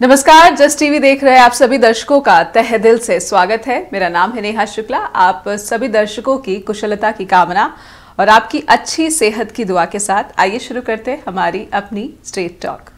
नमस्कार, just TV देख रहे आप सभी दर्शकों का तहे दिल से स्वागत है। मेरा नाम है नेहा शुक्ला। आप सभी दर्शकों की कुशलता की कामना और आपकी अच्छी सेहत की दुआ के साथ आइए शुरू करते हैं हमारी अपनी स्ट्रेट टॉक।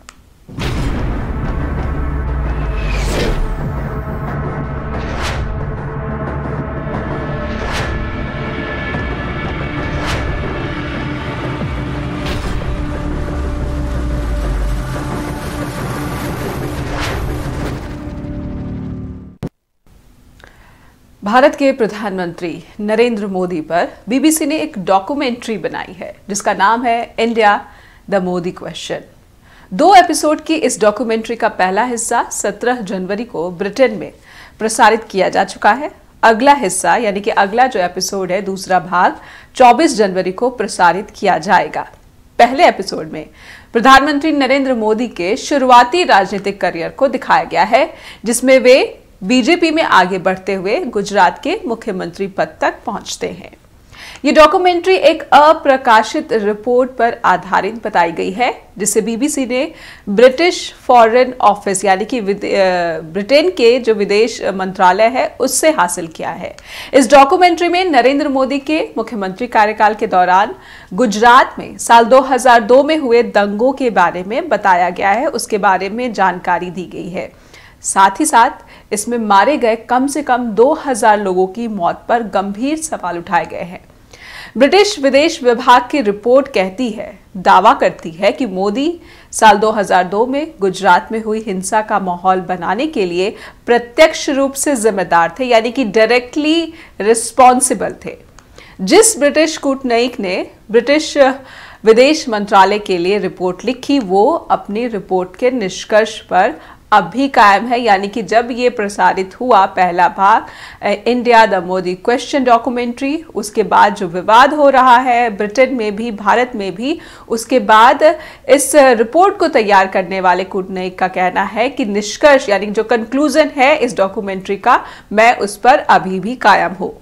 भारत के प्रधानमंत्री नरेंद्र मोदी पर बीबीसी ने एक डॉक्यूमेंट्री बनाई है जिसका नाम है India the Modi question. 2 episode की इस डॉक्यूमेंट्री का पहला हिस्सा 17 जनवरी को ब्रिटेन में प्रसारित किया जा चुका है। अगला हिस्सा यानी कि अगला जो एपिसोड है, दूसरा भाग 24 जनवरी को प्रसारित किया जाएगा। पहले एपिसोड में प्रधानमंत्री नरेंद्र मोदी के शुरुआती राजनीतिक करियर को दिखाया गया है, जिसमें वे बीजेपी में आगे बढ़ते हुए गुजरात के मुख्यमंत्री पद तक पहुंचते हैं। ये डॉक्यूमेंट्री एक अप्रकाशित रिपोर्ट पर आधारित बताई गई है, जिसे बीबीसी ने ब्रिटिश फॉरेन ऑफिस यानी कि ब्रिटेन के जो विदेश मंत्रालय है उससे हासिल किया है। इस डॉक्यूमेंट्री में नरेंद्र मोदी के मुख्यमंत्री कार्यकाल के दौरान गुजरात में साल 2002 में हुए दंगों के बारे में बताया गया है, उसके बारे में जानकारी दी गई है। साथ ही साथ इसमें मारे गए कम से कम 2000 लोगों की मौत पर गंभीर सवाल उठाए गए हैं। ब्रिटिश विदेश विभाग की रिपोर्ट दावा करती है कि मोदी साल 2002 में गुजरात में हुई हिंसा का माहौल बनाने के लिए प्रत्यक्ष रूप से जिम्मेदार थे, यानी कि डायरेक्टली रिस्पॉन्सिबल थे। जिस ब्रिटिश कूटनीतिक ने ब्रिटिश विदेश मंत्रालय के लिए रिपोर्ट लिखी, वो अपनी रिपोर्ट के निष्कर्ष पर अब भी कायम है, यानी कि जब ये प्रसारित हुआ पहला भाग India the Modi question documentary, उसके बाद जो विवाद हो रहा है ब्रिटेन में भी भारत में भी, उसके बाद इस रिपोर्ट को तैयार करने वाले कूटनीतिक का कहना है कि निष्कर्ष यानी जो कंक्लूजन है इस डॉक्यूमेंट्री का, मैं उस पर अभी भी कायम हूँ।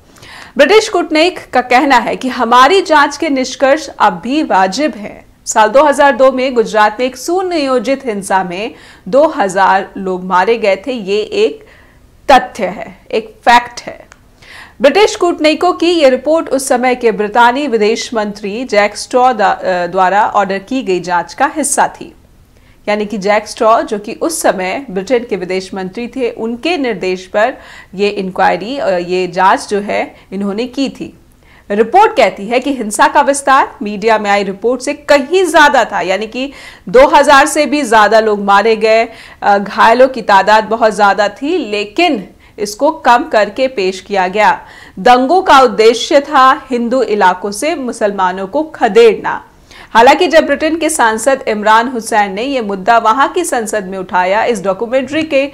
ब्रिटिश कूटनीतिक का कहना है कि हमारी जांच के निष्कर्ष अब भी वाजिब हैं। साल 2002 में गुजरात में एक सुनियोजित हिंसा में 2000 लोग मारे गए थे। ये एक तथ्य है, एक फैक्ट है। ब्रिटिश कूटनीतिकों की यह रिपोर्ट उस समय के ब्रितानी विदेश मंत्री जैक स्ट्रॉ द्वारा ऑर्डर की गई जांच का हिस्सा थी, यानी कि जैक स्ट्रॉ जो कि उस समय ब्रिटेन के विदेश मंत्री थे, उनके निर्देश पर यह इंक्वायरी, ये जांच जो है इन्होंने की थी। रिपोर्ट कहती है कि हिंसा का विस्तार मीडिया में आई रिपोर्ट से कहीं ज्यादा था, यानी कि 2000 से भी ज्यादा लोग मारे गए, घायलों की तादाद बहुत ज्यादा थी, लेकिन इसको कम करके पेश किया गया। दंगों का उद्देश्य था हिंदू इलाकों से मुसलमानों को खदेड़ना। हालांकि जब ब्रिटेन के सांसद इमरान हुसैन ने यह मुद्दा वहां की संसद में उठाया, इस डॉक्यूमेंट्री के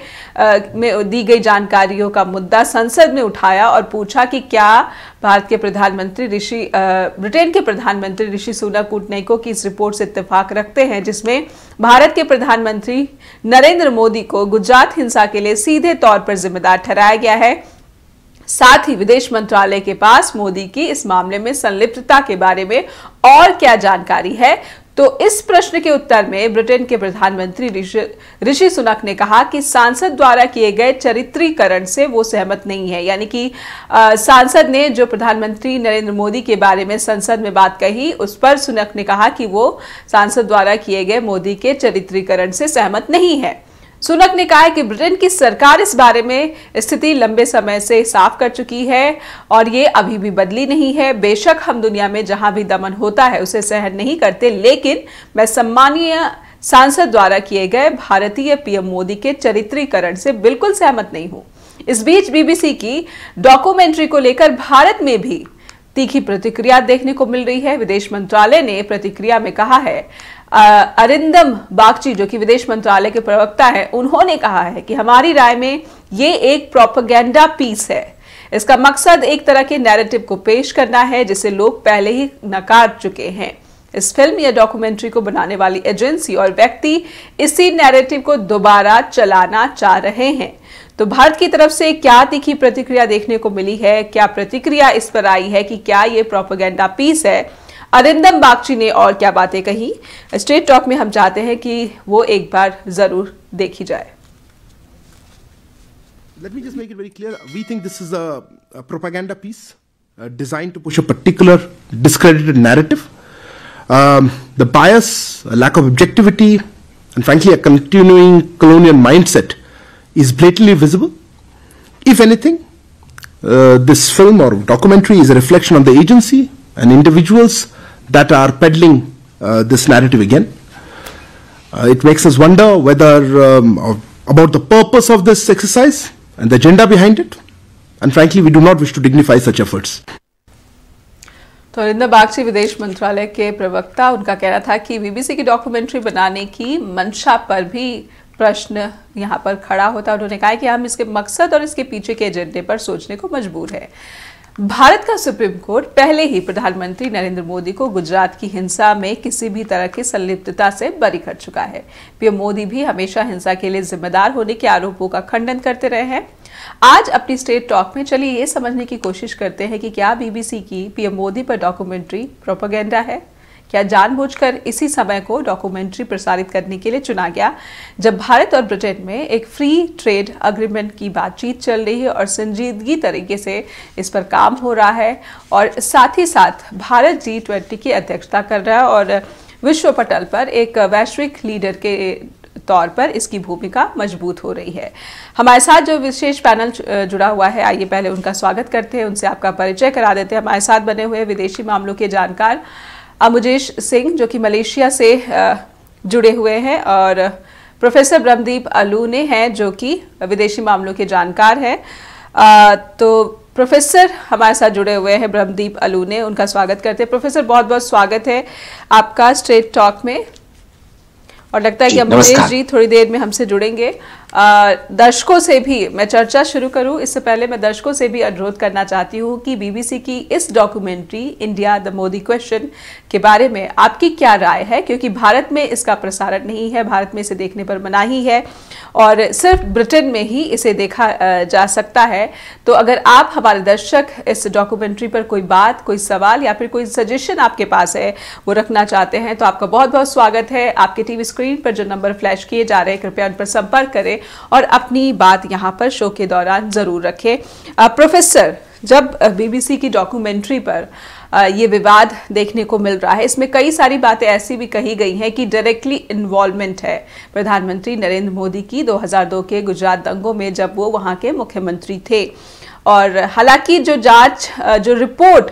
में दी गई जानकारियों का मुद्दा संसद में उठाया और पूछा कि क्या ब्रिटेन के प्रधानमंत्री ऋषि सुनक कूटनीतिकों की इस रिपोर्ट से इत्तेफाक रखते हैं, जिसमें भारत के प्रधानमंत्री नरेंद्र मोदी को गुजरात हिंसा के लिए सीधे तौर पर जिम्मेदार ठहराया गया है। साथ ही विदेश मंत्रालय के पास मोदी की इस मामले में संलिप्तता के बारे में और क्या जानकारी है। तो इस प्रश्न के उत्तर में ब्रिटेन के प्रधानमंत्री ऋषि सुनक ने कहा कि सांसद द्वारा किए गए चरित्रीकरण से वो सहमत नहीं है, यानी कि सांसद ने जो प्रधानमंत्री नरेंद्र मोदी के बारे में संसद में बात कही, उस पर सुनक ने कहा कि वो सांसद द्वारा किए गए मोदी के चरित्रीकरण से सहमत नहीं है। सुनक ने कहा कि ब्रिटेन की सरकार इस बारे में स्थिति लंबे समय से साफ कर चुकी है और ये अभी भी बदली नहीं है। बेशक हम दुनिया में जहां भी दमन होता है उसे सहन नहीं करते, लेकिन मैं सम्मानीय सांसद द्वारा किए गए भारतीय पीएम मोदी के चरित्रीकरण से बिल्कुल सहमत नहीं हूं। इस बीच बीबीसी की डॉक्यूमेंट्री को लेकर भारत में भी तीखी प्रतिक्रिया देखने को मिल रही है। विदेश मंत्रालय ने प्रतिक्रिया में कहा है, अरिंदम बागची जो कि विदेश मंत्रालय के प्रवक्ता हैं, उन्होंने कहा है कि हमारी राय में ये एक प्रोपेगेंडा पीस है। इसका मकसद एक तरह के नैरेटिव को पेश करना है जिसे लोग पहले ही नकार चुके हैं। इस फिल्म या डॉक्यूमेंट्री को बनाने वाली एजेंसी और व्यक्ति इसी नैरेटिव को दोबारा चलाना चाह रहे हैं। तो भारत की तरफ से क्या तीखी प्रतिक्रिया देखने को मिली है, क्या प्रतिक्रिया इस पर आई है कि क्या ये प्रोपेगेंडा पीस है, अरिंदम बागची ने और क्या बातें कही, स्ट्रेट टॉक में हम चाहते हैं कि वो एक बार जरूर देखी जाए। Let me just make it very clear. We think this is a propaganda piece designed to push a particular discredited narrative. The bias, a lack of objectivity, and frankly a continuing colonial mindset is blatantly visible. If anything, this film or documentary is a reflection on the agency and individuals that are peddling this narrative again. It makes us wonder whether about the purpose of this exercise and the agenda behind it, and frankly we do not wish to dignify such efforts. तो अरिंदम बागची विदेश मंत्रालय के प्रवक्ता, उनका कहना था कि BBC की डॉक्यूमेंट्री बनाने की मंशा पर भी प्रश्न यहाँ पर खड़ा होता है। उन्होंने कहा कि हम इसके मकसद और इसके पीछे के एजेंडे पर सोचने को मजबूर है। भारत का सुप्रीम कोर्ट पहले ही प्रधानमंत्री नरेंद्र मोदी को गुजरात की हिंसा में किसी भी तरह की संलिप्तता से बरी कर चुका है। पीएम मोदी भी हमेशा हिंसा के लिए जिम्मेदार होने के आरोपों का खंडन करते रहे हैं। आज अपनी स्टेट टॉक में चलिए ये समझने की कोशिश करते हैं कि क्या बीबीसी की पीएम मोदी पर डॉक्यूमेंट्री प्रोपेगेंडा है? क्या जानबूझकर इसी समय को डॉक्यूमेंट्री प्रसारित करने के लिए चुना गया, जब भारत और ब्रिटेन में एक फ्री ट्रेड एग्रीमेंट की बातचीत चल रही है और संजीदगी तरीके से इस पर काम हो रहा है, और साथ ही साथ भारत G20 की अध्यक्षता कर रहा है और विश्व पटल पर एक वैश्विक लीडर के तौर पर इसकी भूमिका मजबूत हो रही है। हमारे साथ जो विशेष पैनल जुड़ा हुआ है, आइए पहले उनका स्वागत करते हैं, उनसे आपका परिचय करा देते हैं। हमारे साथ बने हुए विदेशी मामलों के जानकार अमुजेश सिंह, जो कि मलेशिया से जुड़े हुए हैं, और प्रोफेसर ब्रह्मदीप अलूने हैं, जो कि विदेशी मामलों के जानकार हैं। तो प्रोफेसर हमारे साथ जुड़े हुए हैं ब्रह्मदीप अलूने, उनका स्वागत करते हैं। प्रोफेसर बहुत बहुत स्वागत है आपका स्ट्रेट टॉक में, और लगता है कि अमुजेश जी थोड़ी देर में हमसे जुड़ेंगे। दर्शकों से भी मैं चर्चा शुरू करूं इससे पहले मैं दर्शकों से भी अनुरोध करना चाहती हूं कि बीबीसी की इस documentary India the Modi question के बारे में आपकी क्या राय है, क्योंकि भारत में इसका प्रसारण नहीं है, भारत में इसे देखने पर मनाही है और सिर्फ ब्रिटेन में ही इसे देखा जा सकता है। तो अगर आप हमारे दर्शक इस डॉक्यूमेंट्री पर कोई बात, कोई सवाल या फिर कोई सजेशन आपके पास है वो रखना चाहते हैं, तो आपका बहुत बहुत स्वागत है। आपके टीवी स्क्रीन पर जो नंबर फ्लैश किए जा रहे हैं, कृपया उन पर संपर्क करें और अपनी बात यहाँ पर शो के दौरान जरूर रखें। प्रोफेसर, जब बीबीसी की डॉक्यूमेंट्री पर ये विवाद देखने को मिल रहा है, इसमें कई सारी बातें ऐसी भी कही गई हैं कि डायरेक्टली इन्वॉल्वमेंट है प्रधानमंत्री नरेंद्र मोदी की 2002 के गुजरात दंगों में, जब वो वहाँ के मुख्यमंत्री थे। और हालांकि जो जांच, जो रिपोर्ट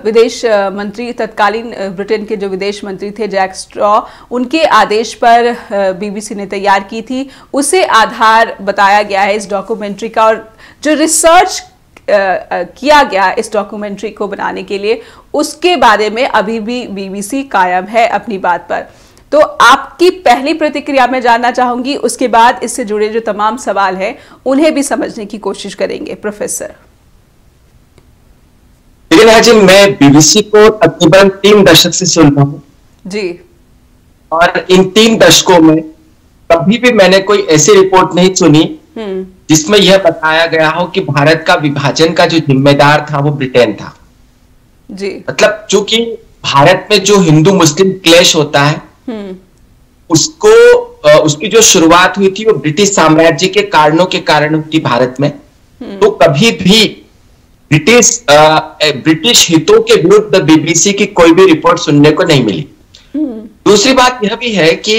विदेश मंत्री, तत्कालीन ब्रिटेन के जो विदेश मंत्री थे जैक स्ट्रॉ, उनके आदेश पर बीबीसी ने तैयार की थी, उसे आधार बताया गया है इस डॉक्यूमेंट्री का। और जो रिसर्च किया गया इस डॉक्यूमेंट्री को बनाने के लिए, उसके बारे में अभी भी बीबीसी कायम है अपनी बात पर। तो आपकी पहली प्रतिक्रिया मैं जानना चाहूंगी, उसके बाद इससे जुड़े जो तमाम सवाल हैं उन्हें भी समझने की कोशिश करेंगे। प्रोफेसर जी, मैं बीबीसी को तकरीबन 3 दशक से सुन रहा हूं जी, और इन 3 दशकों में कभी भी मैंने कोई ऐसी रिपोर्ट नहीं सुनी जिसमें यह बताया गया हो कि भारत का विभाजन का जो जिम्मेदार था वो ब्रिटेन था जी। मतलब चूंकि भारत में जो हिंदू मुस्लिम क्लेश होता है उसको उसकी जो शुरुआत हुई थी वो ब्रिटिश साम्राज्य के कारणों के कारण हुई थी भारत में। तो कभी भी ब्रिटिश हितों के विरुद्ध बीबीसी की कोई भी रिपोर्ट सुनने को नहीं मिली। दूसरी बात यह भी है कि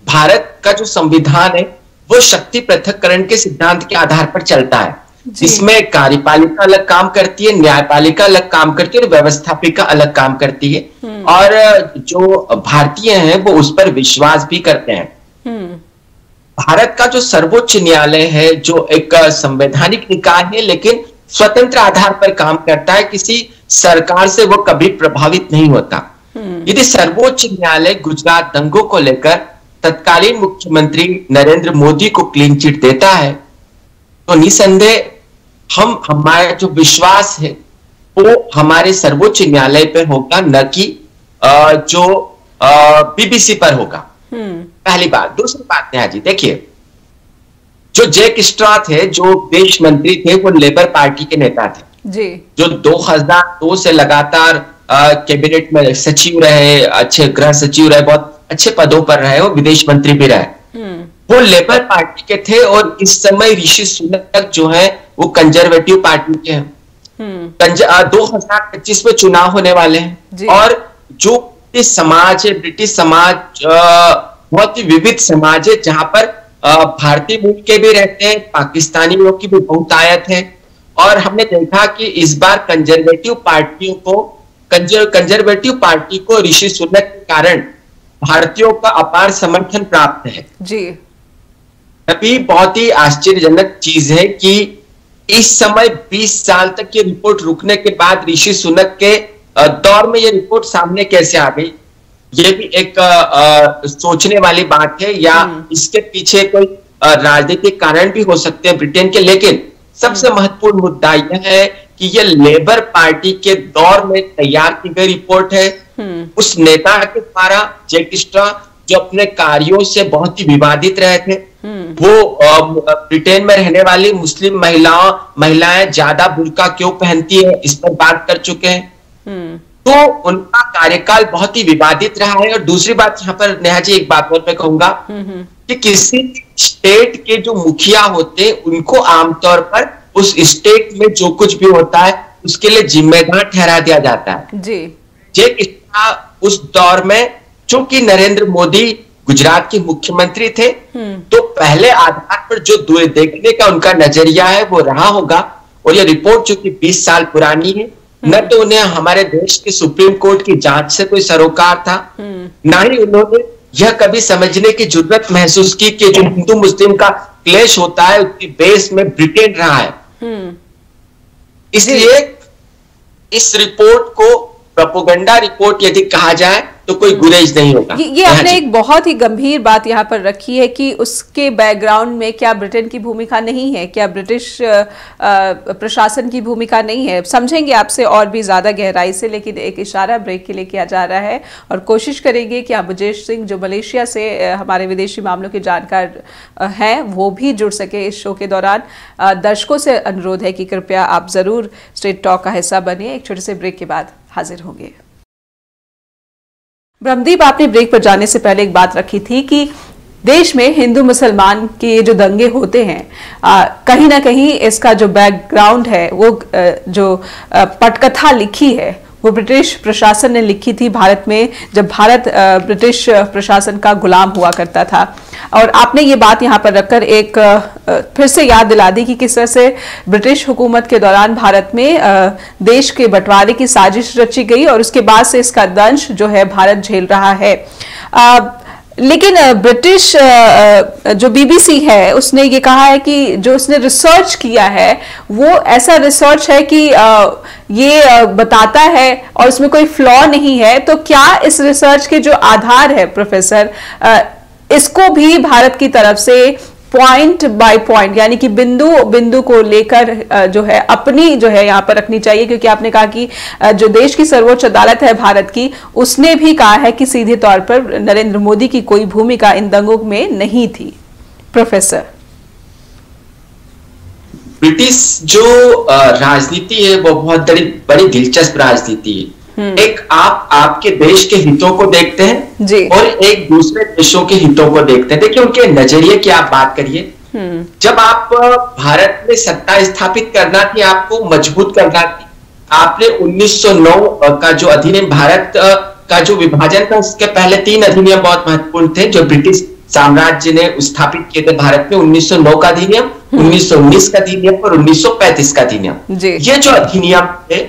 भारत का जो संविधान है वो शक्ति पृथक्करण के सिद्धांत के आधार पर चलता है, जिसमें कार्यपालिका अलग काम करती है, न्यायपालिका अलग काम करती है और व्यवस्थापिका अलग काम करती है। और जो भारतीय हैं वो उस पर विश्वास भी करते हैं। भारत का जो सर्वोच्च न्यायालय है, जो एक संवैधानिक निकाय है लेकिन स्वतंत्र आधार पर काम करता है, किसी सरकार से वो कभी प्रभावित नहीं होता। यदि सर्वोच्च न्यायालय गुजरात दंगों को लेकर तत्कालीन मुख्यमंत्री नरेंद्र मोदी को क्लीन चिट देता है तो निसंदेह हमारा जो विश्वास है वो हमारे सर्वोच्च न्यायालय पे होगा, न कि जो बीबीसी पर होगा। पहली बात। दूसरी बात नेहा जी, देखिए जो जैक स्ट्रॉ थे, जो विदेश मंत्री थे, वो लेबर पार्टी के नेता थे जी, जो 2002 से लगातार कैबिनेट में सचिव रहे, अच्छे गृह सचिव रहे, बहुत अच्छे पदों पर रहे, वो विदेश मंत्री भी रहे। वो लेबर पार्टी के थे और इस समय ऋषि सुनक जो है वो कंजर्वेटिव पार्टी के हैं। 2025 में चुनाव होने वाले हैं और जो समाज है, ब्रिटिश समाज बहुत ही विविध समाज है, जहां पर भारतीय मूल के भी रहते हैं, पाकिस्तानी लोग की भी बहुतायत है। और हमने देखा कि इस बार कंजर्वेटिव पार्टी को ऋषि सुनक के कारण भारतीयों का अपार समर्थन प्राप्त है जी। अभी बहुत ही आश्चर्यजनक चीज है कि इस समय 20 साल तक ये रिपोर्ट रुकने के बाद ऋषि सुनक के दौर में ये रिपोर्ट सामने कैसे आ गई, ये भी एक सोचने वाली बात है। या इसके पीछे कोई राजनीतिक कारण भी हो सकते हैं ब्रिटेन के। लेकिन सबसे महत्वपूर्ण मुद्दा यह है कि यह लेबर पार्टी के दौर में तैयार की गई रिपोर्ट है। उस नेता के द्वारा, जैक स्ट्रॉ, जो अपने कार्यों से बहुत ही विवादित रहे थे। वो ब्रिटेन में रहने वाली मुस्लिम महिलाएं ज्यादा बुर्का क्यों पहनती है, इस पर बात कर चुके हैं। तो उनका कार्यकाल बहुत ही विवादित रहा है। और दूसरी बात यहाँ पर नेहा जी एक बात और मैं कहूंगा कि किसी स्टेट के जो मुखिया होते हैं उनको आमतौर पर उस स्टेट में जो कुछ भी होता है उसके लिए जिम्मेदार ठहरा दिया जाता है जी। उस दौर में चूंकि नरेंद्र मोदी गुजरात के मुख्यमंत्री थे, तो पहले आधार पर जो देखने का उनका नजरिया है वो रहा होगा। और ये रिपोर्ट चूंकि 20 साल पुरानी है, न तो उन्हें हमारे देश की सुप्रीम कोर्ट की जांच से कोई सरोकार था, ना ही उन्होंने यह कभी समझने की जरूरत महसूस की कि जो हिंदू मुस्लिम का क्लेश होता है उसकी बेस में ब्रिटेन रहा है। इसलिए इस रिपोर्ट को प्रोपेगेंडा रिपोर्ट यदि कहा जाए तो कोई गुरेज नहीं होगा। ये आपने एक बहुत ही गंभीर बात यहाँ पर रखी है कि उसके बैकग्राउंड में क्या ब्रिटेन की भूमिका नहीं है, क्या ब्रिटिश प्रशासन की भूमिका नहीं है। समझेंगे आपसे और भी ज्यादा गहराई से, लेकिन एक इशारा ब्रेक के लिए किया जा रहा है और कोशिश करेंगे कि अबुजेश सिंह जो मलेशिया से हमारे विदेशी मामलों के जानकार हैं वो भी जुड़ सके इस शो के दौरान। दर्शकों से अनुरोध है कि कृपया आप जरूर स्ट्रेट टॉक का हिस्सा बनिए। एक छोटे से ब्रेक के बाद हाजिर होंगे। ब्रह्मदीप, आपने ब्रेक पर जाने से पहले एक बात रखी थी कि देश में हिंदू मुसलमान के जो दंगे होते हैं, कहीं ना कहीं इसका जो बैकग्राउंड है, वो जो पटकथा लिखी है वो ब्रिटिश प्रशासन ने लिखी थी भारत में, जब भारत ब्रिटिश प्रशासन का गुलाम हुआ करता था। और आपने ये बात यहाँ पर रखकर एक फिर से याद दिला दी कि किस तरह से ब्रिटिश हुकूमत के दौरान भारत में देश के बंटवारे की साजिश रची गई और उसके बाद से इसका दंश जो है भारत झेल रहा है। लेकिन ब्रिटिश जो बीबीसी है उसने ये कहा है कि जो उसने रिसर्च किया है वो ऐसा रिसर्च है कि ये बताता है और उसमें कोई फ्लॉ नहीं है। तो क्या इस रिसर्च के जो आधार है प्रोफेसर, इसको भी भारत की तरफ से पॉइंट बाय पॉइंट यानी कि बिंदु बिंदु को लेकर जो है अपनी जो है यहाँ पर रखनी चाहिए, क्योंकि आपने कहा कि जो देश की सर्वोच्च अदालत है भारत की, उसने भी कहा है कि सीधे तौर पर नरेंद्र मोदी की कोई भूमिका इन दंगों में नहीं थी। प्रोफेसर, ब्रिटिश जो राजनीति है वो बहुत बड़ी दिलचस्प राजनीति है। एक आपके देश के हितों को देखते हैं जी, और एक दूसरे देशों के हितों को देखते हैं। देखिए उनके नजरिए की आप बात करिए। जब आप भारत में सत्ता स्थापित करना थी, आपको मजबूत करना थी, आपने 1909 का जो अधिनियम, भारत का जो विभाजन था उसके पहले 3 अधिनियम बहुत महत्वपूर्ण थे जो ब्रिटिश साम्राज्य ने स्थापित किए थे भारत में। 1909 का अधिनियम, 1919 का अधिनियम और 1935 का अधिनियम। ये जो अधिनियम थे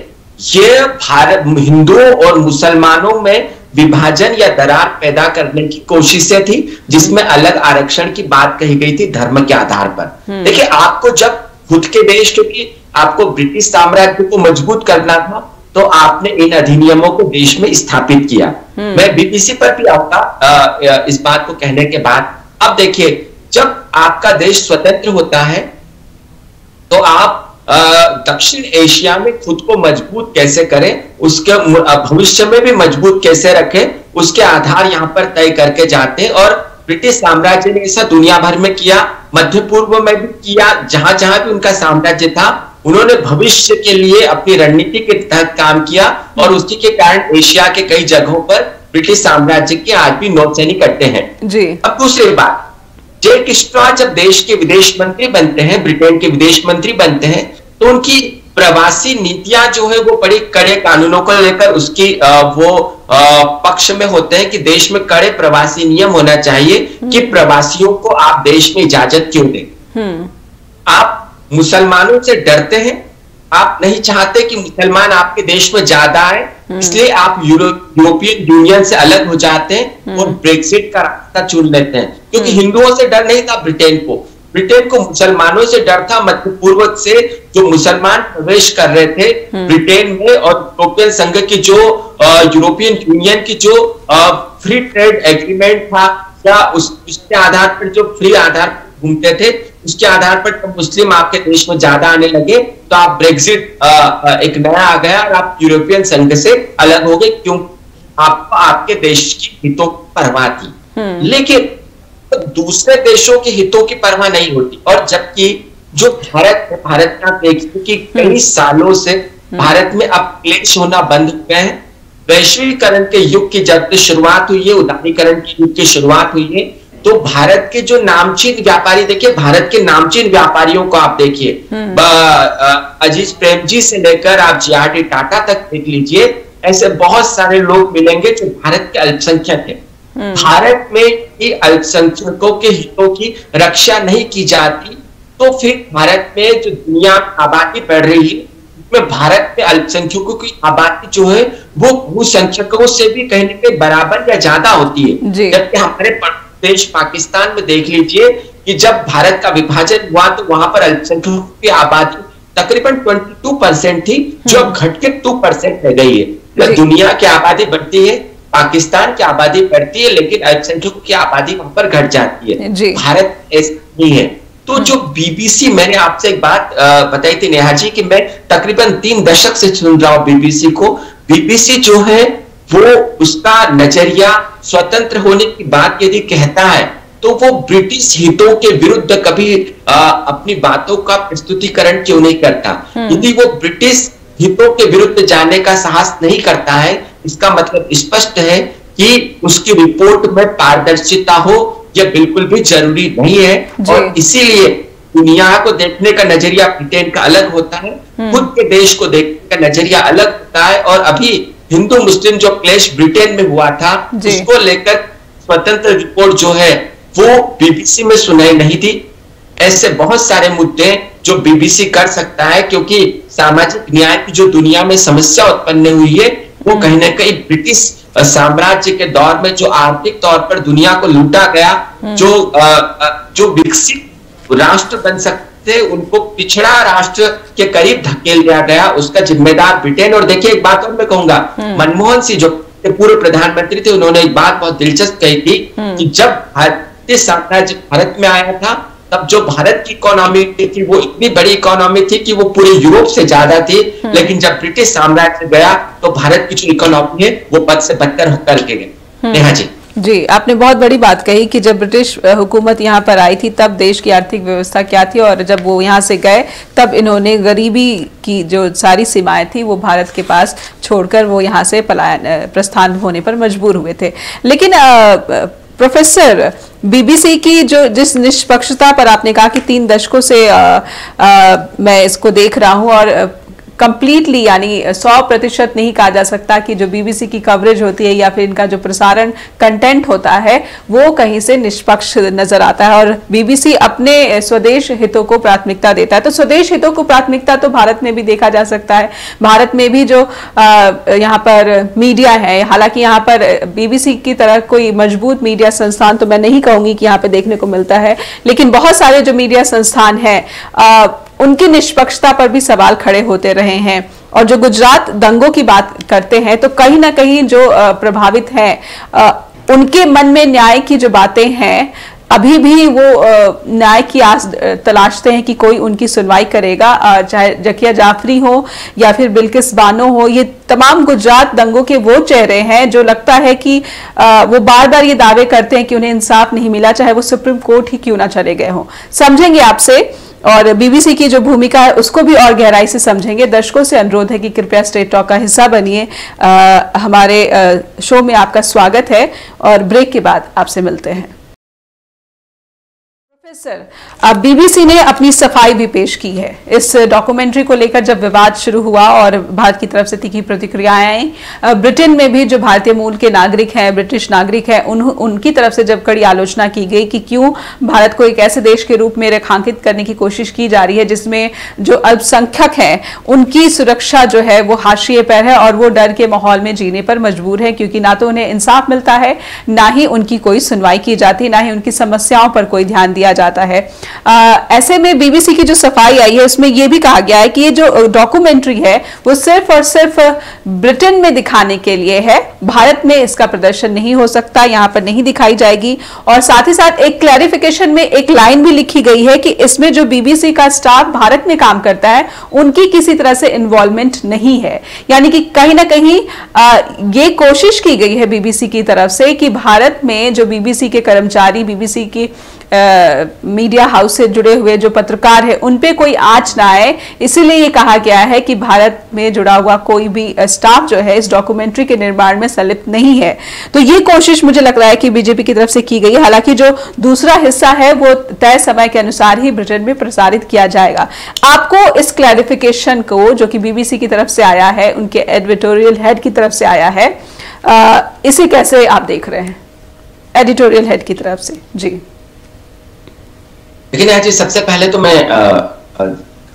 ये भारत हिंदुओं और मुसलमानों में विभाजन या दरार पैदा करने की कोशिशें थी, जिसमें अलग आरक्षण की बात कही गई थी धर्म के आधार पर। देखिए आपको जब खुद के देश, क्योंकि आपको ब्रिटिश साम्राज्य को मजबूत करना था, तो आपने इन अधिनियमों को देश में स्थापित किया। मैं बीबीसी पर भी आऊंगा इस बात को कहने के बाद। अब देखिए जब आपका देश स्वतंत्र होता है तो आप दक्षिण एशिया में खुद को मजबूत कैसे करें, उसके भविष्य में भी मजबूत कैसे रखें, उसके आधार यहां पर तय करके जाते हैं। और ब्रिटिश साम्राज्य ने ऐसा दुनिया भर में किया, मध्य पूर्व में भी किया, जहां जहां भी उनका साम्राज्य था उन्होंने भविष्य के लिए अपनी रणनीति के तहत काम किया। और उसी के कारण एशिया के कई जगहों पर ब्रिटिश साम्राज्य के आज भी नौसैनिक अड्डे हैं जी। अब दूसरी बात, जैक स्ट्रॉ जब देश के विदेश मंत्री बनते हैं, ब्रिटेन के विदेश मंत्री बनते हैं, तो उनकी प्रवासी नीतियां जो है वो बड़ी कड़े कानूनों को लेकर उसकी वो पक्ष में होते हैं कि देश में कड़े प्रवासी नियम होना चाहिए कि प्रवासियों को आप देश में इजाजत क्यों दें। आप मुसलमानों से डरते हैं, आप नहीं चाहते कि मुसलमान आपके देश में ज्यादा आए, इसलिए आप यूरोपियन यूनियन से अलग हो जाते हैं और ब्रेक्सिट का रास्ता चुन लेते हैं। क्योंकि हिंदुओं से डर नहीं था ब्रिटेन को मुसलमानों से डर था, मध्य पूर्व से जो मुसलमान प्रवेश कर रहे थे ब्रिटेन में, और यूरोपियन संघ की जो यूरोपियन यूनियन की जो फ्री ट्रेड एग्रीमेंट था, या उसके आधार पर जो फ्री आधार पर घूमते थे, उसके आधार पर जब मुस्लिम आपके देश में ज्यादा आने लगे तो आप ब्रेक्सिट एक नया आ गया और आप यूरोपियन संघ से अलग हो गए, क्योंकि आपको आपके देश की हितों की परवाह थी। लेकिन दूसरे देशों के हितों की परवाह नहीं होती। और जबकि जो भारत का देखिए कि कई सालों से भारत में अब क्लेश होना बंद हो गए हैं। वैश्वीकरण के युग की जब से शुरुआत हुई है, उदारीकरण के युग की शुरुआत हुई है, तो भारत के जो नामचीन व्यापारी, देखिए भारत के नामचीन व्यापारियों को आप देखिए, अजीज प्रेमजी से लेकर आप जीआरडी टाटा तक देख लीजिए, ऐसे बहुत सारे लोग मिलेंगे जो भारत के अल्पसंख्यक हैं। भारत में ही अल्पसंख्यकों के हितों की रक्षा नहीं की जाती, तो फिर भारत में जो दुनिया आबादी बढ़ रही है, उसमें भारत में अल्पसंख्यकों की आबादी जो है वो बहुसंख्यकों से भी कहीं ना कहीं बराबर या ज्यादा होती है। जबकि हमारे देश पाकिस्तान में देख लीजिए कि जब भारत का विभाजन हुआ तो वहां पर अल्पसंख्यकों की आबादी तकरीबन 22% थी, जो अब घट के 2% रह गई है। दुनिया की आबादी बढ़ती है, पाकिस्तान की आबादी बढ़ती है, लेकिन अल्पसंख्यकों की आबादी वहां पर घट जाती है। भारत ऐसा नहीं है। तो जो बीबीसी, मैंने आपसे एक बात बताई थी नेहा जी कि मैं तकरीबन 3 दशक से सुन रहा हूं बीबीसी को। बीबीसी जो है वो उसका नजरिया स्वतंत्र होने की बात यदि कहता है तो वो ब्रिटिश हितों के विरुद्ध कभी अपनी बातों का प्रस्तुतिकरण क्यों नहीं करता। यदि वो ब्रिटिश हितों के विरुद्ध जाने का साहस नहीं करता है, इसका मतलब स्पष्ट है कि उसकी रिपोर्ट में पारदर्शिता हो, यह बिल्कुल भी जरूरी नहीं है। और इसीलिए दुनिया को देखने का नजरिया ब्रिटेन का अलग होता है, खुद के देश को देखने का नजरिया अलग होता है। और अभी हिंदू मुस्लिम जो क्लेश ब्रिटेन में हुआ था, उसको लेकर स्वतंत्र रिपोर्ट जो है वो बीबीसी में सुनाई नहीं थी। ऐसे बहुत सारे मुद्दे जो बीबीसी कर सकता है, क्योंकि सामाजिक न्याय की जो दुनिया में समस्या उत्पन्न हुई है वो कहीं ना कहीं ब्रिटिश साम्राज्य के दौर में जो आर्थिक तौर पर दुनिया को लूटा गया, जो विकसित राष्ट्र बन सकते उनको पिछड़ा राष्ट्र के करीब धकेल दिया गया, उसका जिम्मेदार ब्रिटेन। और देखिए एक बात और मैं कहूंगा, मनमोहन सिंह जो पूर्व प्रधानमंत्री थे, उन्होंने एक बात बहुत दिलचस्प कही थी कि जब भारतीय साम्राज्य भारत में आया था तब जो भारत की इकोनॉमी थी वो इतनी बड़ी इकोनॉमी थी कि वो पूरे यूरोप से ज्यादा थी, लेकिन जब ब्रिटिश साम्राज्य गया तो भारत की जो इकोनॉमी है वो पद से बदतर होकर के गई। नेहा जी, जी आपने बहुत बड़ी बात कही कि जब ब्रिटिश हुकूमत यहाँ पर आई थी तब देश की आर्थिक व्यवस्था क्या थी, और जब वो यहाँ से गए तब इन्होंने गरीबी की जो सारी सीमाएं थी वो भारत के पास छोड़कर वो यहाँ से प्रस्थान होने पर मजबूर हुए थे। लेकिन प्रोफेसर, बीबीसी की जो जिस निष्पक्षता पर आपने कहा कि 3 दशकों से मैं इसको देख रहा हूं, और कंप्लीटली यानी 100% नहीं कहा जा सकता कि जो बीबीसी की कवरेज होती है या फिर इनका जो प्रसारण कंटेंट होता है वो कहीं से निष्पक्ष नजर आता है, और बीबीसी अपने स्वदेश हितों को प्राथमिकता देता है। तो स्वदेश हितों को प्राथमिकता तो भारत में भी देखा जा सकता है। भारत में भी जो यहाँ पर मीडिया है, हालांकि यहाँ पर बीबीसी की तरह कोई मजबूत मीडिया संस्थान तो मैं नहीं कहूंगी कि यहाँ पे देखने को मिलता है, लेकिन बहुत सारे जो मीडिया संस्थान है उनकी निष्पक्षता पर भी सवाल खड़े होते रहे हैं। और जो गुजरात दंगों की बात करते हैं तो कहीं ना कहीं जो प्रभावित हैं उनके मन में न्याय की जो बातें हैं, अभी भी वो न्याय की आस तलाशते हैं कि कोई उनकी सुनवाई करेगा, चाहे जकिया जाफरी हो या फिर बिल्किस बानो हो। ये तमाम गुजरात दंगों के वो चेहरे हैं जो लगता है कि वो बार बार ये दावे करते हैं कि उन्हें इंसाफ नहीं मिला, चाहे वो सुप्रीम कोर्ट ही क्यों ना चले गए हों। समझेंगे आपसे, और बीबीसी की जो भूमिका है उसको भी और गहराई से समझेंगे। दर्शकों से अनुरोध है कि कृपया स्टेट टॉक का हिस्सा बनिए। हमारे शो में आपका स्वागत है, और ब्रेक के बाद आपसे मिलते हैं। सर, बीबीसी ने अपनी सफाई भी पेश की है इस डॉक्यूमेंट्री को लेकर। जब विवाद शुरू हुआ और भारत की तरफ से तीखी प्रतिक्रियाएं आई, ब्रिटेन में भी जो भारतीय मूल के नागरिक हैं, ब्रिटिश नागरिक हैं, उनकी तरफ से जब कड़ी आलोचना की गई कि क्यों भारत को एक ऐसे देश के रूप में रेखांकित करने की कोशिश की जा रही है जिसमें जो अल्पसंख्यक हैं उनकी सुरक्षा जो है वो हाशिए पर है और वो डर के माहौल में जीने पर मजबूर है, क्योंकि ना तो उन्हें इंसाफ मिलता है, ना ही उनकी कोई सुनवाई की जाती, ना ही उनकी समस्याओं पर कोई ध्यान दिया जाता है। ऐसे में बीबीसी की जो सफाई आई है उसमें यह भी कहा गया है कि ये जो डॉक्यूमेंट्री है वो सिर्फ और सिर्फ ब्रिटेन में दिखाने के लिए है, भारत में इसका प्रदर्शन नहीं हो सकता, यहां पर नहीं दिखाई जाएगी। और साथ ही साथ एक क्लैरिफिकेशन में एक लाइन भी लिखी गई है कि इसमें जो बीबीसी का स्टाफ भारत में काम करता है उनकी किसी तरह से इन्वॉल्वमेंट नहीं है। यानी कि कहीं ना कहीं ये कोशिश की गई है बीबीसी की तरफ से कि भारत में जो बीबीसी के कर्मचारी, बीबीसी की मीडिया हाउस से जुड़े हुए जो पत्रकार हैं उन पे कोई आंच ना आए, इसीलिए ये कहा गया है कि भारत में जुड़ा हुआ कोई भी स्टाफ जो है इस डॉक्यूमेंट्री के निर्माण में संलिप्त नहीं है। तो ये कोशिश मुझे लग रहा है कि बीजेपी की तरफ से की गई है। हालांकि जो दूसरा हिस्सा है वो तय समय के अनुसार ही ब्रिटेन में प्रसारित किया जाएगा। आपको इस क्लैरिफिकेशन को जो कि बीबीसी की तरफ से आया है, उनके एडिटोरियल हेड की तरफ से आया है, इसे कैसे आप देख रहे हैं एडिटोरियल हेड की तरफ से? जी लेकिन आज सबसे पहले तो मैं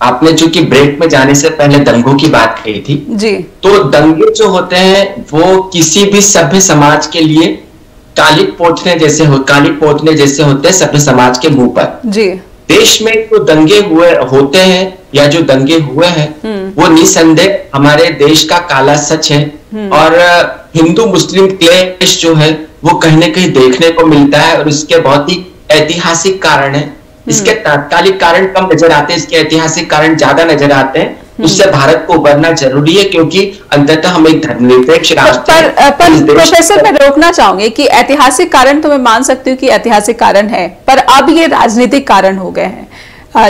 आपने जो कि ब्रेक में जाने से पहले दंगों की बात कही थी जी, तो दंगे जो होते हैं वो किसी भी सभ्य समाज के लिए काली पोतने जैसे होते हैं सभ्य समाज के मुंह पर जी। देश में जो दंगे होते हैं या जो दंगे हुए हैं वो निसंदेह हमारे देश का काला सच है। और हिंदू मुस्लिम क्लेश जो है वो कहीं ना कहीं देखने को मिलता है और इसके बहुत ही ऐतिहासिक कारण है। इसके तात्कालिक कारण कम नजर आते हैं, इसके ऐतिहासिक कारण ज्यादा नजर आते हैं। उससे भारत को उबरना जरूरी है क्योंकि अंततः हम एक धर्मनिरपेक्ष राष्ट्र हैं। पर प्रोफेसर मैं रोकना चाहूंगी कि ऐतिहासिक कारण तो मैं मान सकती हूँ कि ऐतिहासिक कारण है, पर अब ये राजनीतिक कारण हो गए हैं।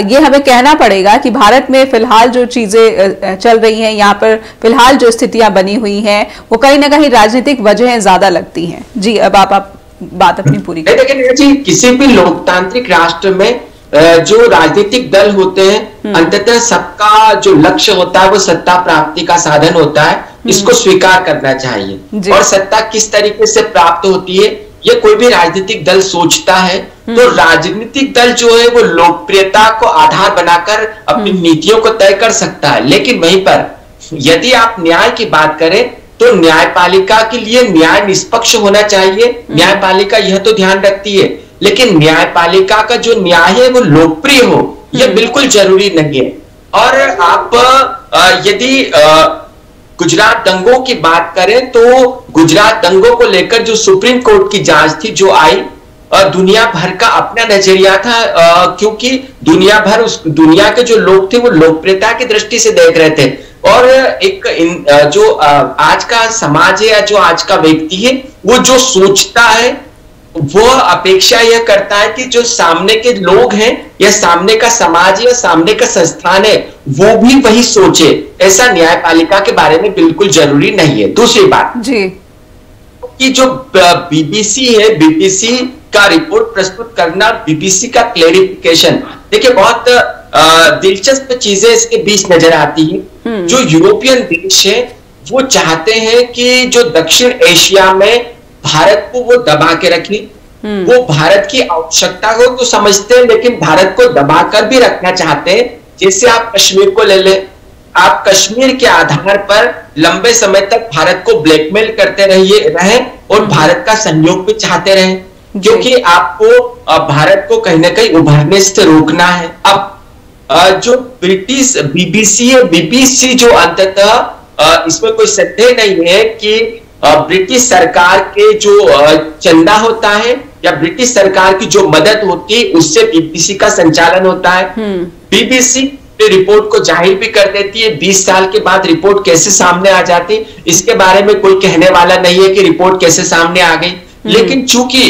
ये हमें कहना पड़ेगा कि भारत में फिलहाल जो चीजें चल रही हैं, यहाँ पर फिलहाल जो स्थितियां बनी हुई हैं वो कहीं ना कहीं राजनीतिक वजहें ज्यादा लगती हैं। जी अब आप बात अपनी पूरी करें। देखिए जी, किसी भी लोकतांत्रिक राष्ट्र में जो राजनीतिक दल होते हैं अंततः सबका जो लक्ष्य होता है वो सत्ता प्राप्ति का साधन होता है, इसको स्वीकार करना चाहिए। और सत्ता किस तरीके से प्राप्त होती है ये कोई भी राजनीतिक दल सोचता है तो राजनीतिक दल जो है वो लोकप्रियता को आधार बनाकर अपनी नीतियों को तय कर सकता है। लेकिन वहीं पर यदि आप न्याय की बात करें तो न्यायपालिका के लिए न्याय निष्पक्ष होना चाहिए। न्यायपालिका यह तो ध्यान रखती है, लेकिन न्यायपालिका का जो न्याय है वो लोकप्रिय हो यह बिल्कुल जरूरी नहीं है। और आप यदि गुजरात दंगों की बात करें तो गुजरात दंगों को लेकर जो सुप्रीम कोर्ट की जांच थी जो आई, दुनिया भर का अपना नजरिया था, क्योंकि दुनिया के जो लोग थे वो लोकप्रियता की दृष्टि से देख रहे थे। और जो आज का समाज है या जो आज का व्यक्ति है वो जो सोचता है वो अपेक्षा यह करता है कि जो सामने के लोग हैं या सामने का समाज या सामने का संस्थान है वो भी वही सोचे। ऐसा न्यायपालिका के बारे में बिल्कुल जरूरी नहीं है। दूसरी बात जी कि जो बीबीसी है, बीबीसी का रिपोर्ट प्रस्तुत करना, बीबीसी का क्लैरिफिकेशन, देखिए बहुत दिलचस्प चीजें इसके बीच नजर आती है। जो यूरोपियन देश है वो चाहते हैं कि जो दक्षिण एशिया में भारत को वो दबा के रखें। वो भारत की आवश्यकता को तो समझते हैं लेकिन भारत को दबा कर भी रखना चाहते हैं। जैसे आप कश्मीर को ले लें, आप कश्मीर के आधार पर लंबे समय तक भारत को ब्लैकमेल करते रहे और भारत का सहयोग भी चाहते रहे, क्योंकि आपको भारत को कहीं ना कहीं उभरने से रोकना है। अब जो ब्रिटिश बीबीसी है, बीबीसी जो अंततः इसमें कोई संदेह नहीं है कि ब्रिटिश सरकार के जो चंदा होता है या ब्रिटिश सरकार की जो मदद होती है उससे बीबीसी का संचालन होता है। बीबीसी रिपोर्ट को जाहिर भी कर देती है। 20 साल के बाद रिपोर्ट कैसे सामने आ जाती इसके बारे में कोई कहने वाला नहीं है कि रिपोर्ट कैसे सामने आ गई। लेकिन चूंकि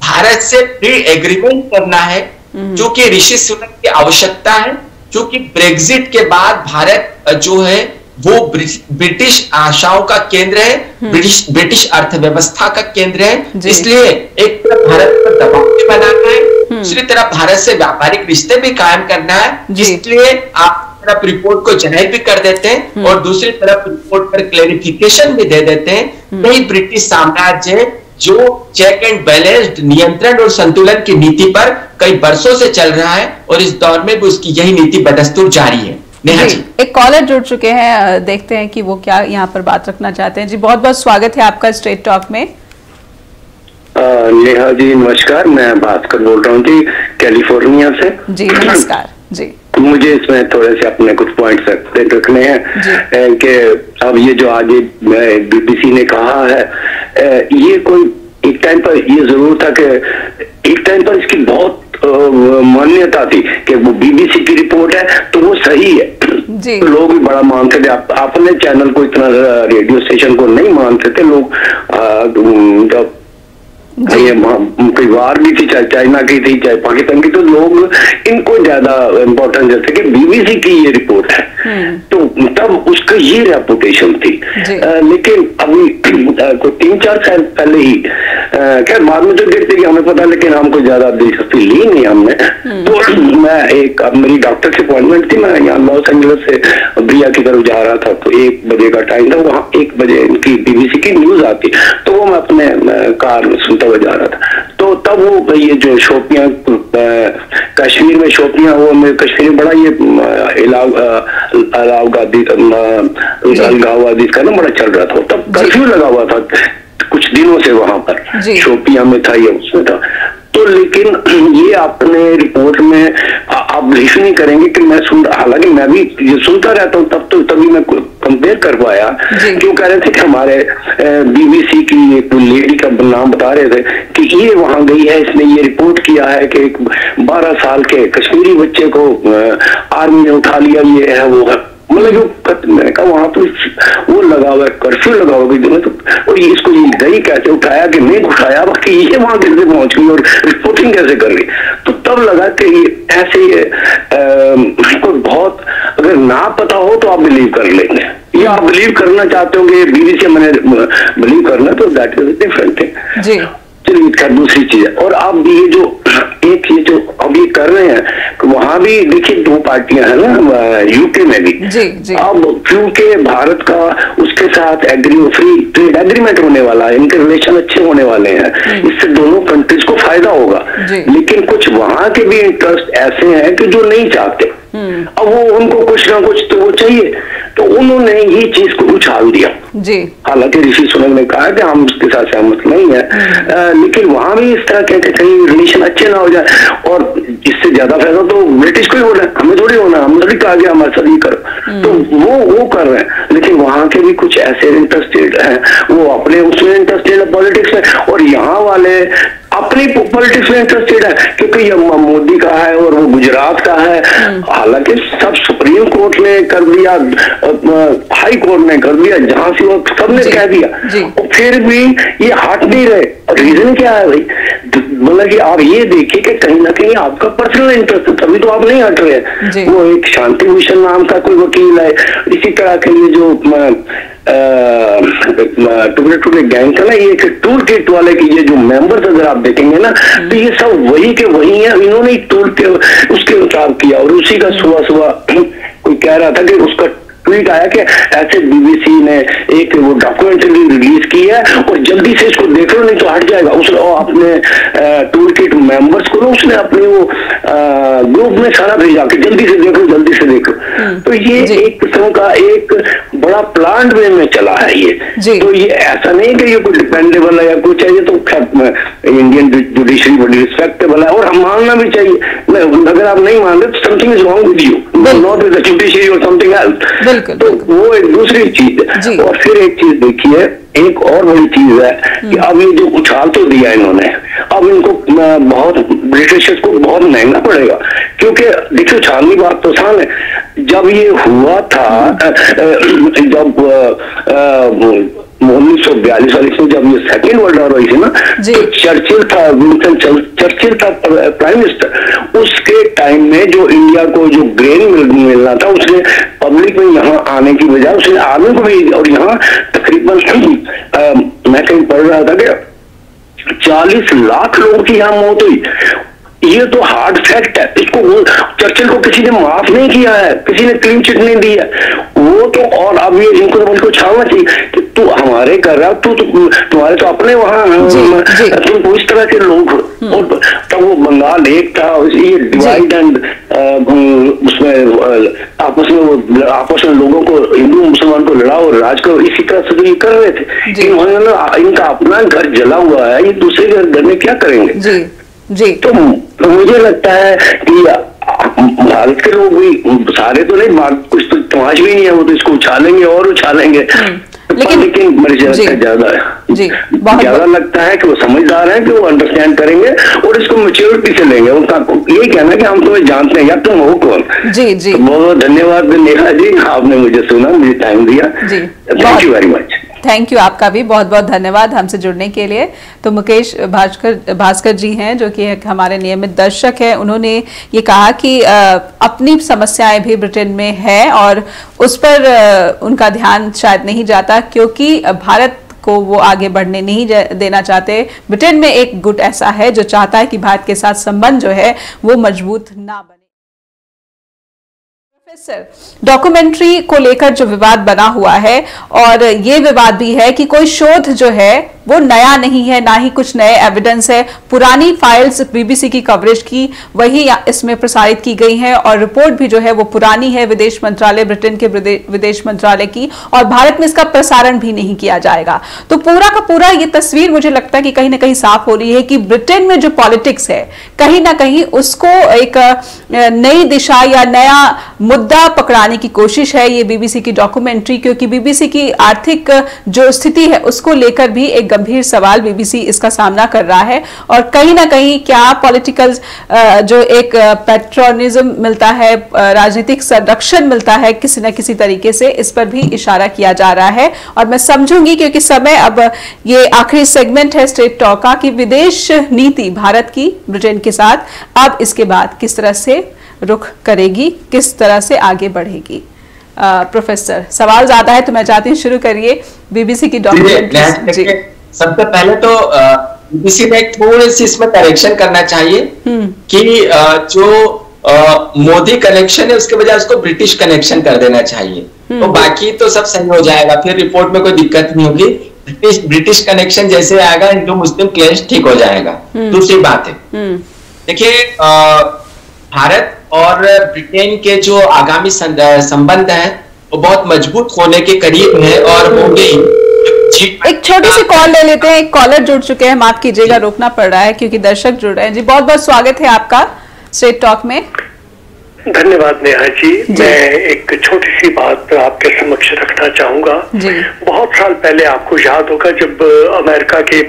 भारत से प्री एग्रीमेंट करना है, चूंकि ऋषि सुनक की आवश्यकता है, चूंकि ब्रेग्जिट के बाद भारत जो है वो ब्रिटिश आशाओं का केंद्र है, ब्रिटिश अर्थव्यवस्था का केंद्र है, इसलिए एक भारत पर दबाव भी बनाना है दूसरी तरफ भारत से व्यापारिक रिश्ते भी कायम करना है, इसलिए आप तरफ रिपोर्ट को जाहिर भी कर देते हैं और दूसरी तरफ रिपोर्ट पर क्लेरिफिकेशन भी दे देते हैं। यही ब्रिटिश साम्राज्य जो चेक एंड बैलेंस, नियंत्रण और संतुलन की नीति पर कई वर्षों से चल रहा है और इस दौर में भी उसकी यही नीति बदस्तूर जारी है। नेहा जी, एक कॉलर जुड़ चुके हैं, देखते हैं कि वो क्या यहाँ पर बात रखना चाहते हैं। जी बहुत बहुत स्वागत है आपका स्ट्रेट टॉक में। नेहा जी नमस्कार, मैं भास्कर बोल रहा हूँ जी कैलिफोर्निया से। जी नमस्कार जी। मुझे इसमें थोड़े से अपने कुछ पॉइंट्स रखने हैं कि अब ये जो आज बीबीसी ने कहा है, ये कोई एक टाइम पर ये जरूर था कि एक टाइम पर इसकी बहुत मान्यता थी कि वो बीबीसी की रिपोर्ट है तो वो सही है, तो लोग भी बड़ा मानते थे। अपने चैनल को इतना, रेडियो स्टेशन को नहीं मानते थे लोग। जब ये कोई वार भी थी, चाहे चाइना की थी चाहे पाकिस्तान की, तो लोग इनको ज्यादा इम्पोर्टेंस देते कि बीबीसी की ये रिपोर्ट है, तो तब उसका ये रेपुटेशन थी। लेकिन अभी कोई 3-4 साल पहले ही, खैर बाद में तो देखते कि हमें पता, लेकिन हमको ज्यादा दिलचस्पी ली नहीं हमने। तो मैं अब मेरी डॉक्टर की अपॉइंटमेंट थी, मैं यहाँ लॉस एंजलिस से ब्रिया की तरफ जा रहा था, तो 1 बजे का टाइम था, वहाँ 1 बजे इनकी बीबीसी की न्यूज आती, तो वो मैं अपने कार में सुनता हुआ जा रहा था। तो तब वो ये जो शोपियां, कश्मीर में शोपियां, वो कश्मीर में बड़ा ये अलगाववादी का ना बड़ा चल रहा था, तब कर्फ्यू लगा हुआ था कुछ दिनों से वहां पर, शोपियां में था, ये उसमें था। तो लेकिन ये अपने रिपोर्ट में आप बिलीव नहीं करेंगे कि मैं हालांकि मैं भी ये सुनता रहता हूँ, तभी मैं कंपेयर कर पाया। क्यों कह रहे थे कि हमारे बीबीसी की एक लेडी का नाम बता रहे थे कि ये वहां गई है, इसने ये रिपोर्ट किया है कि एक 12 साल के कश्मीरी बच्चे को आर्मी ने उठा लिया, ये है वो है, मतलब मैंने कहा वहां तो वो लगा हुआ है, कर्फ्यू लगा हुआ है, तो और इसको ये गई कैसे, उठाया कि नहीं उठाया, बाकी ये वहां कैसे पहुंच गई और रिपोर्टिंग कैसे कर रही। तो तब लगा कि ऐसे कोई बहुत, अगर ना पता हो तो आप बिलीव कर लेंगे, या आप बिलीव करना चाहते हो कि बीबीसी मैंने बिलीव करना, तो दैट इज डिफरेंट थिंग जी। चलिए खैर दूसरी चीज है। और अब ये जो एक ये जो अभी कर रहे हैं, वहां भी देखिए 2 पार्टियां हैं ना, यूके में भी जी। अब क्योंकि भारत का उसके साथ फ्री ट्रेड एग्रीमेंट होने वाला है, इनके रिलेशन अच्छे होने वाले हैं, इससे दोनों कंट्रीज को फायदा होगा। लेकिन कुछ वहां के भी इंटरेस्ट ऐसे हैं कि जो नहीं चाहते, अब वो उनको कुछ ना कुछ तो वो चाहिए, तो उन्होंने ये चीज को उछाल दिया जी। हालांकि ऋषि सुनक ने कहा कि हम उसके साथ सहमत नहीं है, लेकिन वहां भी इस तरह के कहीं रिलेशन अच्छे ना हो जाए, और इससे ज्यादा फायदा तो ब्रिटिश को ही होना है, हमें थोड़ी होना, हम थोड़ी कहा गया हमारे साथ ये करो, तो वो कर रहे हैं। लेकिन वहां के भी कुछ ऐसे इंटरेस्टेड हैं, वो अपने उसमें इंटरेस्टेड है पॉलिटिक्स में, और यहाँ वाले अपनी पॉलिटिक्स में इंटरेस्टेड है, क्योंकि ये मोदी का है और वो गुजरात का है। हालांकि सब सुप्रीम कोर्ट ने कर दिया, हाई कोर्ट ने कर दिया, जहां से वो सबने कह दिया, और फिर भी ये हट नहीं रहे। रीजन क्या है भाई, मतलब कि आप ये देखिए कि कहीं ना कहीं आपका पर्सनल इंटरेस्ट है, तभी तो आप नहीं हट रहे। वो एक शांति भूषण नाम का कोई वकील है, इसी तरह के ये जो टुकड़े गैंग था ना, ये टूल किट वाले की ये जो मेंबर्स अगर आप देखेंगे ना, तो ये सब वही के वही है, इन्होंने टूल के उसके हिसाब किया। और उसी का सुबह कोई कह रहा था कि उसका ट्वीट आया कि ऐसे बीबीसी ने एक वो डॉक्यूमेंट्री रिलीज की है और जल्दी से इसको देख लो नहीं तो हट जाएगा। उसने अपने टूल किट मेंबर्स को उसने अपने वो ग्रुप में सारा भेजा कि जल्दी से देखो जल्दी से देखो। तो ये एक किस्म का एक बड़ा प्लान वे में चला है ये। तो ये ऐसा नहीं कि ये कोई डिपेंडेबल है या कुछ है, ये तो इंडियन जुडिशरी बड़ी रिस्पेक्टेबल है और हम मानना भी चाहिए। अगर आप नहीं मान रहे something is wrong with you, not with the judiciary और समथिंग एल्स। तो वो एक दूसरी चीज है। और फिर एक चीज देखिए, एक और बड़ी चीज है कि अब ये जो उछाल तो दिया इन्होंने, अब इनको बहुत ब्रिटिशर्स को बहुत महंगा पड़ेगा, क्योंकि देखिए उछालनी बात तो आसान है। जब ये हुआ था, जब 1942 वाली से जब ये सेकेंड वर्ल्ड वॉर हुई थी ना, तो चर्चिल था, विंस्टन चर्चिल था प्राइम मिनिस्टर। उसके टाइम में जो इंडिया को जो ग्रेन मिलना था, उसने पब्लिक में यहाँ आने की बजाय उसने आर्मी को भी, और यहाँ तकरीबन मैं कहीं पढ़ रहा था कि 40 लाख लोगों की यहाँ मौत हुई। ये तो हार्ड फैक्ट है। इसको चर्चिल को किसी ने माफ नहीं किया है, किसी ने क्लीन चिट नहीं दी है वो तो। और अब ये इनको तो मुझको छाड़ना चाहिए कि तू हमारे कर रहा, तू तुम्हारे तो अपने वहां तुम इस तरह के लोग। और तब वो बंगाल एक था, ये डिवाइड एंड उसमें आपस में लोगों को, हिंदू मुसलमान को लड़ा और राज को, इसी तरह से तो ये कर रहे थे। इन्होंने ना, इनका अपना घर जला हुआ है, ये दूसरे के घर में क्या करेंगे? जी। तो मुझे लगता है कि भारत के लोग भी सारे तो नहीं, कुछ तो तमाश भी नहीं है, वो तो इसको उछालेंगे और उछालेंगे। लेकिन मेरे ज्यादा लगता है कि वो समझदार हैं, कि वो अंडरस्टैंड करेंगे और इसको मैच्योरिटी से लेंगे। उनका ये कहना कि हम तुम्हें जानते हैं, या तुम हो कौन? जी। तो बहुत बहुत धन्यवाद नेहा जी, आपने मुझे सुना, मुझे टाइम दिया। Thank you very much. Thank you, आपका भी बहुत बहुत धन्यवाद हमसे जुड़ने के लिए। तो मुकेश भास्कर जी हैं, जो कि हमारे नियमित दर्शक हैं, उन्होंने ये कहा कि अपनी समस्याएं भी ब्रिटेन में है और उस पर उनका ध्यान शायद नहीं जाता, क्योंकि भारत को वो आगे बढ़ने नहीं देना चाहते। ब्रिटेन में एक गुट ऐसा है जो चाहता है कि भारत के साथ संबंध जो है वो मजबूत ना बने। डॉक्यूमेंट्री को लेकर जो विवाद बना हुआ है, और ये विवाद भी है कि कोई शोध जो है वो नया नहीं है, ना ही कुछ नए एविडेंस है। पुरानी फाइल्स बीबीसी की कवरेज की वही इसमें प्रसारित की गई हैं, और रिपोर्ट भी जो है वो पुरानी है, विदेश मंत्रालय, ब्रिटेन के विदेश मंत्रालय की, और भारत में इसका प्रसारण भी नहीं किया जाएगा। तो पूरा का पूरा ये तस्वीर मुझे लगता है कि कहीं ना कहीं साफ हो रही है कि ब्रिटेन में जो पॉलिटिक्स है, कहीं ना कहीं उसको एक नई दिशा या नया मुद्दा पकड़ाने की कोशिश है ये बीबीसी की डॉक्यूमेंट्री। क्योंकि बीबीसी की आर्थिक जो स्थिति है उसको लेकर भी एक गंभीर सवाल बीबीसी इसका सामना कर रहा है, और कहीं ना कहीं क्या पॉलिटिकल जो एक पैट्रोनिज्म मिलता है, राजनीतिक संरक्षण मिलता है किसी न किसी तरीके से, इस पर भी इशारा किया जा रहा है। और मैं समझूंगी, क्योंकि समय अब ये आखिरी सेगमेंट है स्ट्रेट टॉक का, कि विदेश नीति भारत की ब्रिटेन के साथ अब इसके बाद किस तरह से रुख करेगी, किस तरह से आगे बढ़ेगी। प्रोफेसर, सवाल ज्यादा है तो मैं चाहती हूँ शुरू करिए बीबीसी की डॉक्यूमेंट्री। सबसे पहले तो बीबीसी ने थोड़ी सी इसमें करेक्शन करना चाहिए कि जो मोदी कनेक्शन है उसके बजाय उसको ब्रिटिश कनेक्शन कर देना चाहिए, तो बाकी तो सब सही हो जाएगा, फिर रिपोर्ट में कोई दिक्कत नहीं होगी। ब्रिटिश कनेक्शन जैसे आएगा, हिंदू मुस्लिम क्लैश ठीक हो जाएगा। दूसरी बात है, देखिए भारत और ब्रिटेन के जो आगामी संबंध हैं वो बहुत मजबूत होने के करीब है और होंगे। एक छोटी सी कॉल ले लेते हैं, एक कॉलर जुड़ चुके हैं, माफ कीजिएगा रोकना पड़ रहा है क्योंकि दर्शक जुड़ रहे हैं। जी बहुत बहुत स्वागत है आपका स्ट्रेट टॉक में। धन्यवाद नेहा जी। मैं एक छोटी सी बात आपके समक्ष रखना चाहूंगा। बहुत साल पहले आपको याद होगा जब अमेरिका के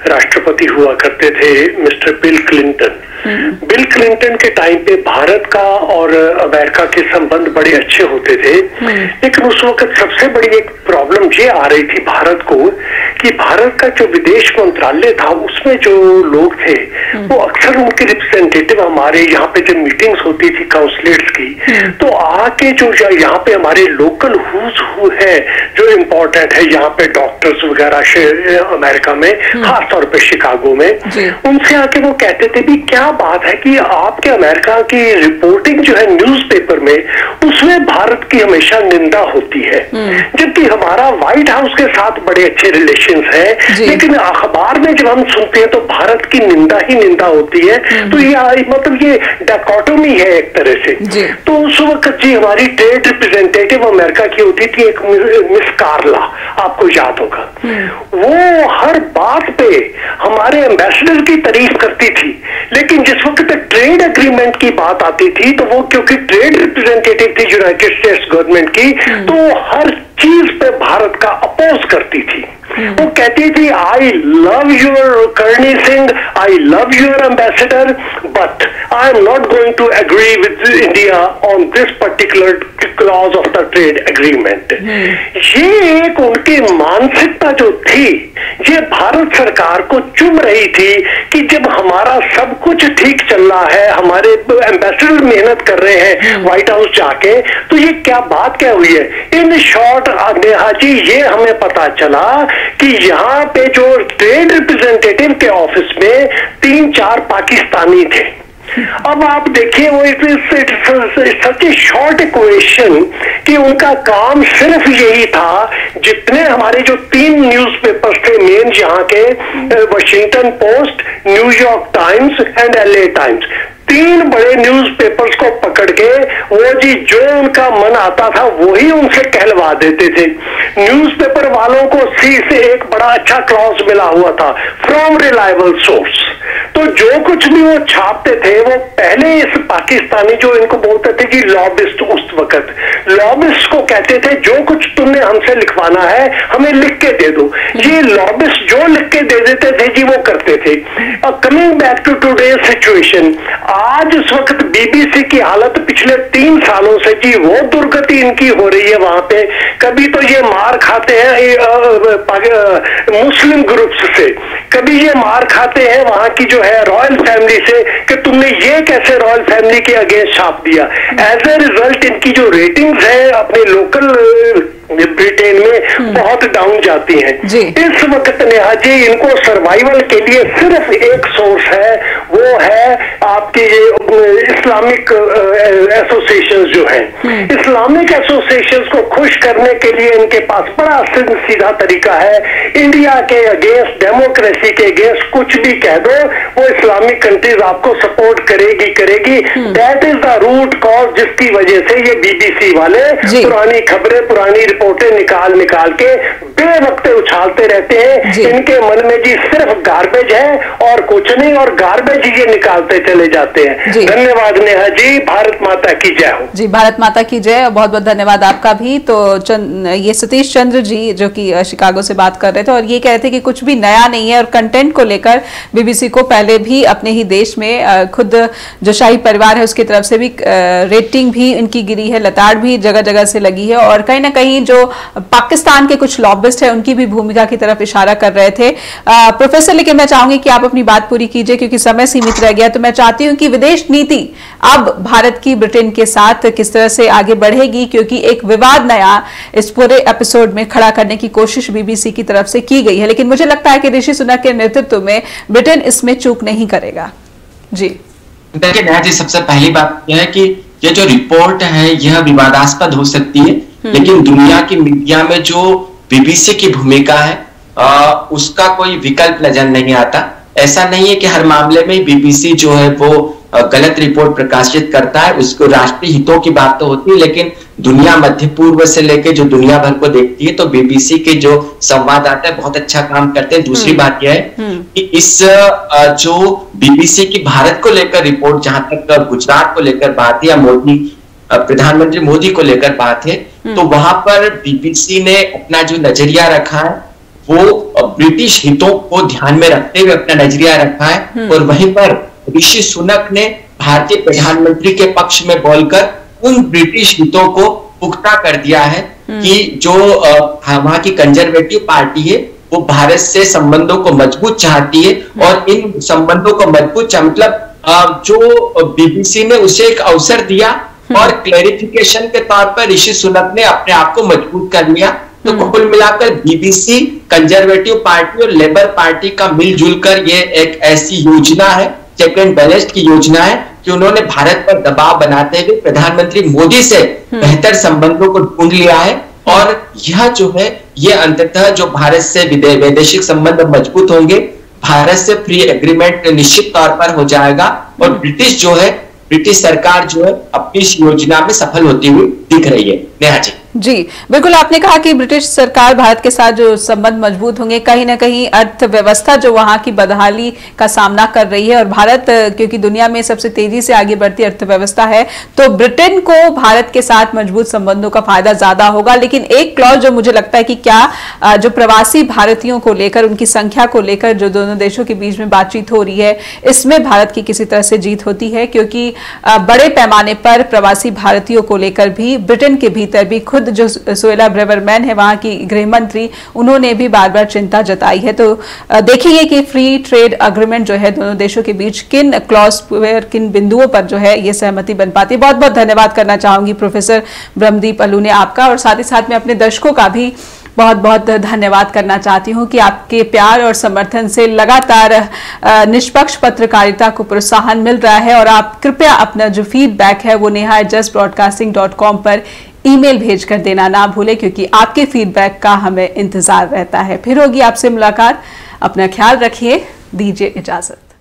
राष्ट्रपति हुआ करते थे mister bill Clinton. Bill Clinton के टाइम पे भारत का और अमेरिका के संबंध बड़े अच्छे होते थे, लेकिन उस वक्त सबसे बड़ी एक प्रॉब्लम ये आ रही थी भारत को कि भारत का जो विदेश मंत्रालय था उसमें जो लोग थे वो अक्सर उनके रिप्रेजेंटेटिव हमारे यहाँ पे जब मीटिंग्स होती थी काउंसलर्स की, तो आके जो यहाँ पे हमारे लोकल हु है जो इम्पोर्टेंट है यहाँ पे डॉक्टर्स वगैरह अमेरिका में, खासतौर पे शिकागो में, उनसे आके वो कहते थे भी क्या बात है कि आपके अमेरिका की रिपोर्टिंग जो है न्यूज़पेपर में उसमें भारत की हमेशा निंदा होती है, जबकि हमारा व्हाइट हाउस के साथ बड़े अच्छे रिलेशंस हैं, लेकिन अखबार में जब हम सुनते हैं तो भारत की निंदा ही निंदा होती है। तो ये मतलब ये डायकोटोमी है एक तरह से। तो उस वक्त जी हमारी ट्रेड रिप्रेजेंटेटिव अमेरिका की होती थी एक मिस कार्ला, आपको याद होगा, वो हर बात पे हमारे एम्बेसडर की तारीफ करती थी, लेकिन जिस वक्त ट्रेड एग्रीमेंट की बात आती थी तो वो क्योंकि ट्रेड रिप्रेजेंटेटिव थी यूनाइटेड स्टेट्स गवर्नमेंट की, तो हर चीज पे भारत का अपोज करती थी। वो कहती थी आई love your Karni Singh, I love your ambassador, but I am not going to agree with India on this particular clause of the trade agreement. ये एक उनकी मानसिकता जो थी ये भारत सरकार को चुभ रही थी कि जब हमारा सब कुछ ठीक चल रहा है, हमारे एम्बेसडर मेहनत कर रहे हैं व्हाइट हाउस जाके, तो ये क्या बात क्या हुई है। इन शॉर्ट नेहा जी ये हमें पता चला कि यहाँ पे जो ट्रेड रिप्रेजेंटेटिव के ऑफिस में 3-4 पाकिस्तानी थे। अब आप देखिए वो सच ए शॉर्ट इक्वेशन कि उनका काम सिर्फ यही था, जितने हमारे जो 3 न्यूज़पेपर्स थे मेन यहाँ के, Washington post, New York times and LA times, 3 बड़े न्यूज़पेपर्स को पकड़ के वो जी जो उनका मन आता था वही उनसे कहलवा देते थे। न्यूज़पेपर वालों को सी से एक बड़ा अच्छा क्लॉज मिला हुआ था, फ्रॉम रिलायबल सोर्स। तो जो कुछ भी वो छापते थे वो पहले इस पाकिस्तानी जो इनको बोलते थे कि लॉबिस्ट, उस वक्त लॉबिस्ट को कहते थे जो कुछ तुमने हमसे लिखवाना है हमें लिख के दे दो। ये लॉबिस्ट जो लिख के दे देते थे जी वो करते थे। Coming back to today's situation, आज इस वक्त बीबीसी की हालत पिछले 3 सालों से जी वो दुर्गति इनकी हो रही है वहां पे। कभी तो ये मार खाते हैं मुस्लिम ग्रुप्स से, कभी ये मार खाते हैं वहां की जो है रॉयल फैमिली से कि तुमने ये कैसे रॉयल फैमिली के अगेंस्ट छाप दिया। एज ए रिजल्ट इनकी जो रेटिंग्स है अपने लोकल ब्रिटेन में बहुत डाउन जाती हैं। इस वक्त नेहा जी इनको सर्वाइवल के लिए सिर्फ एक सोर्स है, वो है आपके इस्लामिक एसोसिएशन जो हैं। इस्लामिक एसोसिएशन को खुश करने के लिए इनके पास बड़ा सीधा तरीका है, इंडिया के अगेंस्ट, डेमोक्रेसी के अगेंस्ट कुछ भी कह दो, वो इस्लामिक कंट्रीज आपको सपोर्ट करेगी। That is the root cause जिसकी वजह से ये बीबीसी वाले पुरानी खबरें, पुरानी रिपोर्टें निकाल के बेवक्त उछालते रहते हैं। इनके मन में जी सिर्फ गार्बेज है और कुछ नहीं, और गार्बेज ये निकालते चले जाते हैं। धन्यवाद नेहा जी, भारत माता की जय हो। जी, भारत माता की जय। बहुत बहुत धन्यवाद आपका भी। तो ये सतीश चंद्र जी जो कि शिकागो से बात कर रहे थे और ये कह रहे थे कि कुछ भी नया नहीं है और कंटेंट को लेकर बीबीसी को पहले भी अपने ही देश में खुद जो शाही परिवार है उसकी तरफ से भी रेटिंग भी इनकी गिरी है, लताड़ भी जगह जगह से लगी है और कहीं ना कहीं जो पाकिस्तान के कुछ लॉबिस्ट है उनकी भी भूमिका की तरफ इशारा कर रहे थे। प्रोफेसर, लेकिन मैं चाहूंगी कि आप अपनी बात पूरी कीजिए क्योंकि समय सीमित रह गया। तो मैं चाहती हूं कि विदेश नीति अब भारत की ब्रिटेन के साथ किस तरह से आगे बढ़ेगी, क्योंकि एक विवाद नया इस पूरे एपिसोड में खड़ा करने की कोशिश बीबीसी की तरफ से की गई है, लेकिन मुझे लगता है कि ऋषि सुनक के नेतृत्व में ब्रिटेन इसमें चूक नहीं करेगा। जी देखिए नेहा जी, सबसे पहली बात यह है कि ये जो रिपोर्ट है यह विवादास्पद हो सकती है, लेकिन दुनिया की मीडिया में जो बीबीसी की भूमिका है उसका कोई विकल्प नजर नहीं आता। ऐसा नहीं है कि हर मामले में बीबीसी जो है वो गलत रिपोर्ट प्रकाशित करता है, उसको राष्ट्रीय हितों की बात तो होती है, लेकिन दुनिया मध्य पूर्व से लेकर जो दुनिया भर को देखती है तो बीबीसी के जो संवाददाता है बहुत अच्छा काम करते हैं। दूसरी बात यह है कि इस जो बीबीसी की भारत को लेकर रिपोर्ट, जहां तक गुजरात को लेकर बात है या मोदी, प्रधानमंत्री मोदी को लेकर बात है, तो वहां पर बीबीसी ने अपना जो नजरिया रखा है वो ब्रिटिश हितों को ध्यान में रखते हुए अपना नजरिया रखा है और वहीं पर ऋषि सुनक ने भारतीय प्रधानमंत्री के पक्ष में बोलकर उन ब्रिटिश हितों को पुख्ता कर दिया है कि जो वहां की कंजर्वेटिव पार्टी है वो भारत से संबंधों को मजबूत चाहती है और इन संबंधों को मजबूत मतलब जो बीबीसी ने उसे एक अवसर दिया और क्लैरिफिकेशन के तौर पर ऋषि सुनक ने अपने आप को मजबूत कर लिया। तो कुल मिलाकर बीबीसी कंजर्वेटिव पार्टी और लेबर पार्टी का मिलजुल कर ये एक ऐसी योजना है, चेक एंड बैलेंस की योजना है कि उन्होंने भारत पर दबाव बनाते हुए प्रधानमंत्री मोदी से बेहतर संबंधों को ढूंढ लिया है और यह जो है ये अंततः जो भारत से वैदेशिक संबंध मजबूत होंगे, भारत से फ्री एग्रीमेंट निश्चित तौर पर हो जाएगा और ब्रिटिश सरकार जो है अपनी इस योजना में सफल होती हुई दिख रही है। नेहा जी जी बिल्कुल, आपने कहा कि ब्रिटिश सरकार भारत के साथ जो संबंध मजबूत होंगे, कहीं ना कहीं अर्थव्यवस्था जो वहां की बदहाली का सामना कर रही है और भारत क्योंकि दुनिया में सबसे तेजी से आगे बढ़ती अर्थव्यवस्था है तो ब्रिटेन को भारत के साथ मजबूत संबंधों का फायदा ज्यादा होगा। लेकिन एक क्लॉज जो मुझे लगता है कि क्या जो प्रवासी भारतीयों को लेकर, उनकी संख्या को लेकर जो दोनों देशों के बीच में बातचीत हो रही है, इसमें भारत की किसी तरह से जीत होती है, क्योंकि बड़े पैमाने पर प्रवासी भारतीयों को लेकर भी ब्रिटेन के भीतर भी खुद जो सुएला ब्रेवरमैन है वहां की गृह मंत्री, उन्होंने भी बार बार चिंता जताई है। तो देखेंगे कि फ्री ट्रेड एग्रीमेंट जो है दोनों देशों के बीच किन क्लॉज पर, किन बिंदुओं पर जो है ये सहमति बन पाती है। बहुत बहुत धन्यवाद करना चाहूंगी प्रोफेसर ब्रह्मदीप अल्लू ने आपका, और साथ ही साथ में अपने दर्शकों का भी बहुत बहुत धन्यवाद करना चाहती हूं कि आपके प्यार और समर्थन से लगातार निष्पक्ष पत्रकारिता को प्रोत्साहन मिल रहा है। और आप कृपया अपना जो फीडबैक है वो neha@justbroadcasting.com पर ईमेल भेजकर देना ना भूलें, क्योंकि आपके फीडबैक का हमें इंतजार रहता है। फिर होगी आपसे मुलाकात। अपना ख्याल रखिए, दीजिए इजाजत।